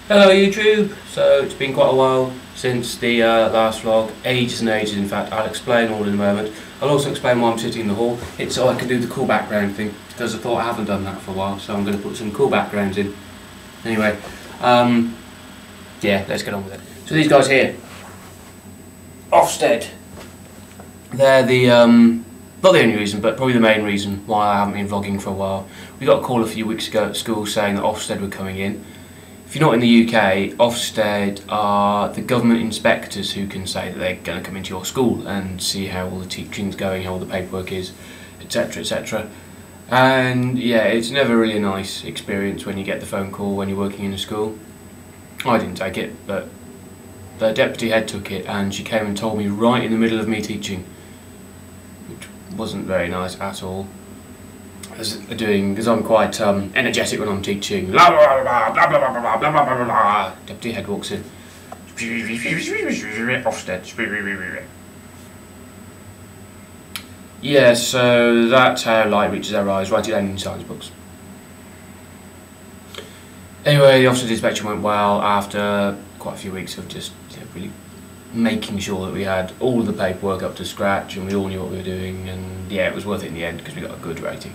Hello YouTube! So it's been quite a while since the last vlog, ages and ages in fact. I'll explain all in a moment. I'll also explain why I'm sitting in the hall. It's so I can do the cool background thing, because I thought I haven't done that for a while, so I'm going to put some cool backgrounds in. Anyway, yeah, let's get on with it. So these guys here, Ofsted, they're the, not the only reason, but probably the main reason why I haven't been vlogging for a while. We got a call a few weeks ago at school saying that Ofsted were coming in. If you're not in the UK, Ofsted are the government inspectors who can say that they're going to come into your school and see how all the teaching's going, how all the paperwork is, etc, etc. And yeah, it's never really a nice experience when you get the phone call when you're working in a school. I didn't take it, but the deputy head took it, and she came and told me right in the middle of me teaching, which wasn't very nice at all. Because I'm quite energetic when I'm teaching. Blah, blah, blah, blah, blah, blah, blah, blah, blah, blah. Deputy head walks in. Ofsted. Yeah, so that's how light reaches our eyes. Write it down in science books. Anyway, the Ofsted inspection went well after quite a few weeks of just really making sure that we had all of the paperwork up to scratch and we all knew what we were doing, and yeah, it was worth it in the end because we got a good rating.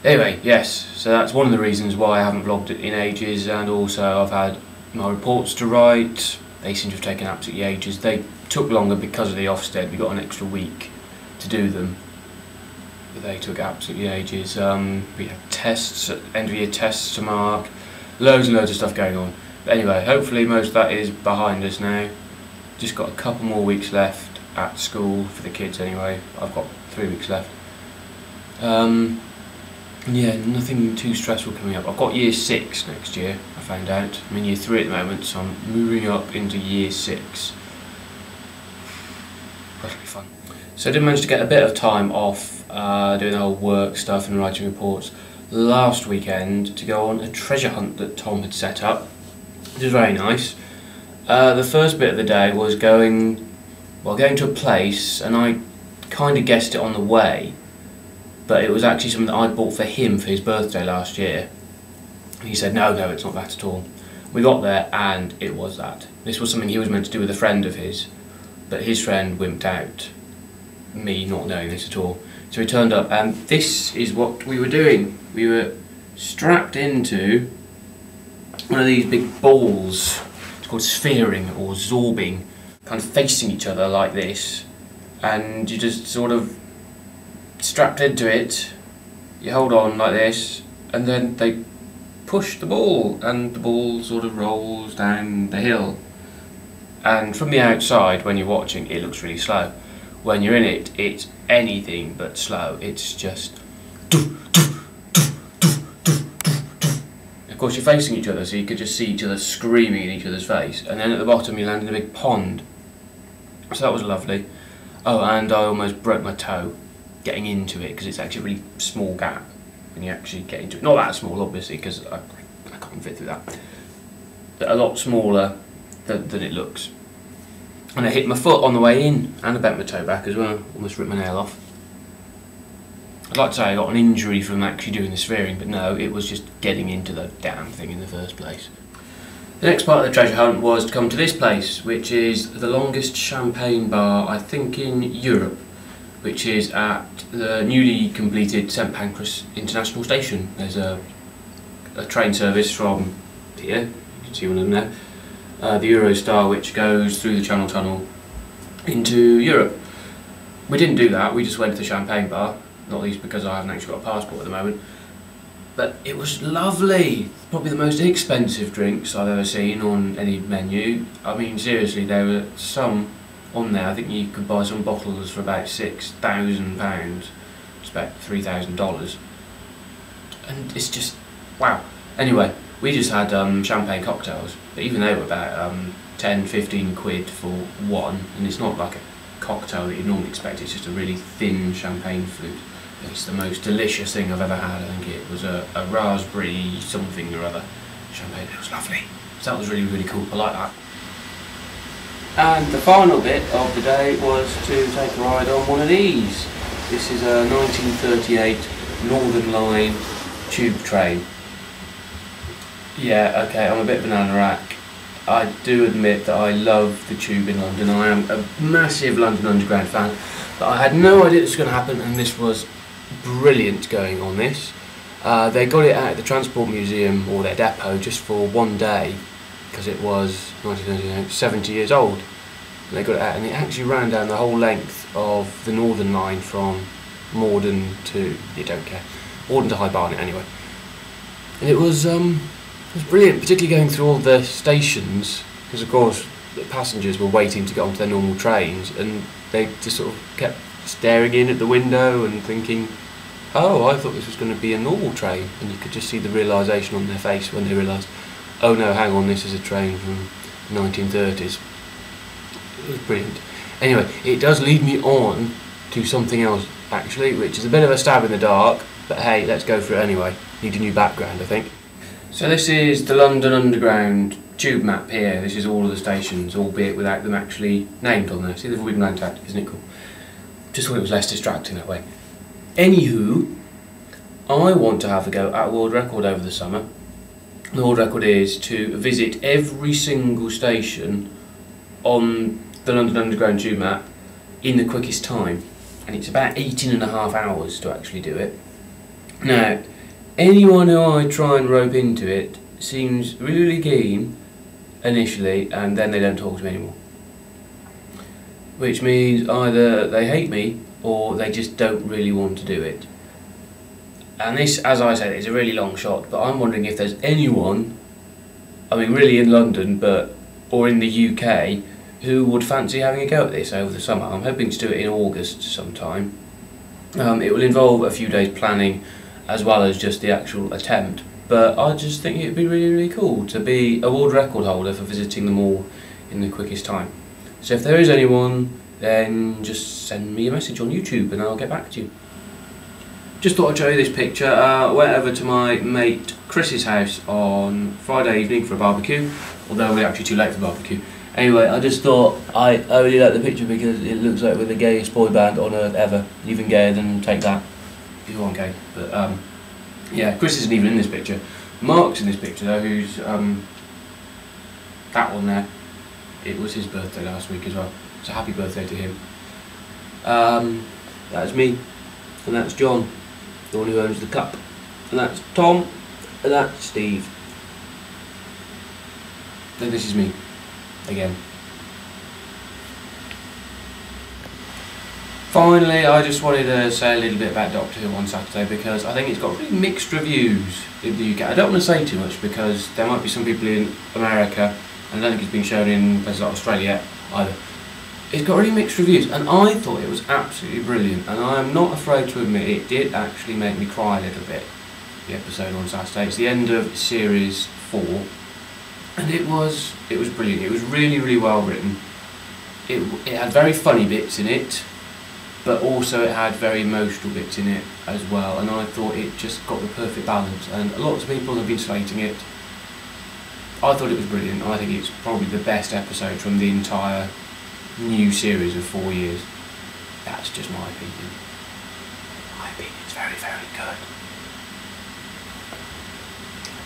Anyway, yes, so that's one of the reasons why I haven't vlogged it in ages, and also I've had my reports to write. They seem to have taken absolutely ages. They took longer because of the Ofsted. We got an extra week to do them, but they took absolutely ages. We had tests, end of year tests to mark, loads and loads of stuff going on. But anyway, hopefully most of that is behind us now. Just got a couple more weeks left at school for the kids anyway. I've got 3 weeks left. Yeah, nothing too stressful coming up. I've got year 6 next year, I found out. I'm in year 3 at the moment, so I'm moving up into year 6. That'll be fun. So I did manage to get a bit of time off doing the whole work stuff and writing reports last weekend to go on a treasure hunt that Tom had set up, which was very nice. The first bit of the day was going to a place, and I kind of guessed it on the way, but it was actually something that I bought for him for his birthday last year. And he said, no, it's not that at all. We got there and it was that. This was something he was meant to do with a friend of his, but his friend wimped out, me not knowing this at all. So he turned up, and this is what we were doing. We were strapped into one of these big balls. It's called sphering or zorbing, kind of facing each other like this, and you just sort of strapped into it, you hold on like this, and then they push the ball, and the ball sort of rolls down the hill. And from the outside, when you're watching, it looks really slow. When you're in it, it's anything but slow. It's just of course you're facing each other, so you could just see each other screaming in each other's face, and then at the bottom you land in a big pond. So that was lovely. Oh, and I almost broke my toe getting into it, because it's actually a really small gap when you actually get into it. Not that small, obviously, because I can't fit through that, but a lot smaller than it looks. And I hit my foot on the way in, and I bent my toe back as well. Almost ripped my nail off. I'd like to say I got an injury from actually doing the sphering, but no, it was just getting into the damn thing in the first place. The next part of the treasure hunt was to come to this place, which is the longest champagne bar, I think, in Europe, which is at the newly completed St Pancras International Station. There's a train service from here, you can see one of them there, the Eurostar, which goes through the Channel Tunnel into Europe. We didn't do that, we just went to the champagne bar, not least because I haven't actually got a passport at the moment. But it was lovely, probably the most inexpensive drinks I've ever seen on any menu. I mean, seriously, there were some on there. I think you could buy some bottles for about £6,000, it's about $3,000, and it's just wow. Anyway, we just had champagne cocktails, but even they were about 10-15 quid for one, and it's not like a cocktail that you'd normally expect. It's just a really thin champagne flute. It's the most delicious thing I've ever had. I think it was a raspberry something or other champagne. It was lovely, so that was really, really cool. I like that. And the final bit of the day was to take a ride on one of these. This is a 1938 Northern Line tube train. Yeah, okay, I'm a bit of an anorak. I do admit that I love the Tube in London. I am a massive London Underground fan, but I had no idea this was going to happen, and this was brilliant going on this. They got it at the Transport Museum, or their depot, just for one day, because it was 1999, 70 years old. And they got it out, and it actually ran down the whole length of the Northern Line from Morden to, you don't care, Morden to High Barnet anyway. And it was brilliant, particularly going through all the stations, because of course the passengers were waiting to get onto their normal trains, and they just sort of kept staring in at the window and thinking, oh, I thought this was going to be a normal train, and you could just see the realisation on their face when they realised, oh no, hang on, this is a train from the 1930s. It was brilliant. Anyway, it does lead me on to something else actually, which is a bit of a stab in the dark, but hey, let's go for it anyway. Need a new background, I think. So this is the London Underground tube map here. This is all of the stations, albeit without them actually named on there. See, they've all been blanked out, isn't it cool? Just thought it was less distracting that way. Anywho, I want to have a go at a world record over the summer. The world record is to visit every single station on the London Underground tube map in the quickest time. And it's about 18.5 hours to actually do it. Now, anyone who I try and rope into it seems really keen initially, and then they don't talk to me anymore. Which means either they hate me or they just don't really want to do it. And this, as I said, is a really long shot, but I'm wondering if there's anyone, I mean really in London, or in the UK, who would fancy having a go at this over the summer. I'm hoping to do it in August sometime. It will involve a few days planning as well as just the actual attempt, but I just think it would be really, really cool to be a world record holder for visiting them all in the quickest time. So if there is anyone, then just send me a message on YouTube and I'll get back to you. Just thought I'd show you this picture. Went over to my mate Chris's house on Friday evening for a barbecue, although we're actually too late for barbecue. Anyway, I just thought I really like the picture because it looks like we're the gayest boy band on earth ever. Even gayer than Take That, if you want gay. But yeah, Chris isn't even in this picture. Mark's in this picture though, who's that one there. It was his birthday last week as well, so happy birthday to him. That's me, and that's John, the one who owns the cup, and that's Tom, and that's Steve. Then this is me, again. Finally, I just wanted to say a little bit about Doctor Who on Saturday because I think it's got really mixed reviews in the UK. I don't want to say too much because there might be some people in America, and I don't think it's been shown in places like Australia either. It's got really mixed reviews, and I thought it was absolutely brilliant, and I am not afraid to admit it did actually make me cry a little bit, the episode on Saturday. It's the end of series 4, and it was brilliant. It was really, really well written. It had very funny bits in it, but also it had very emotional bits in it as well, and I thought it just got the perfect balance, and lots of people have been slating it. I thought it was brilliant. I think it's probably the best episode from the entire new series of 4 years. That's just my opinion. My opinion's very, very good.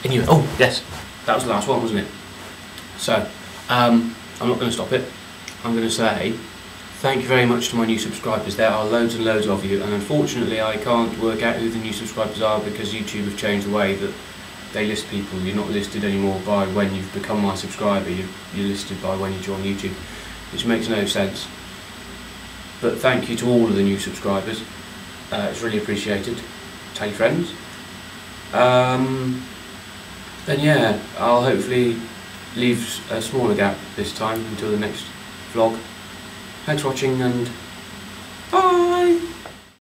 Anyway, oh yes, that was the last one, wasn't it? So, I'm not going to stop it. I'm going to say thank you very much to my new subscribers. There are loads and loads of you, and unfortunately I can't work out who the new subscribers are because YouTube have changed the way that they list people. You're not listed anymore by when you've become my subscriber, you're listed by when you join YouTube, which makes no sense. But thank you to all of the new subscribers, it's really appreciated. Tell your friends. And yeah, I'll hopefully leave a smaller gap this time until the next vlog. Thanks for watching, and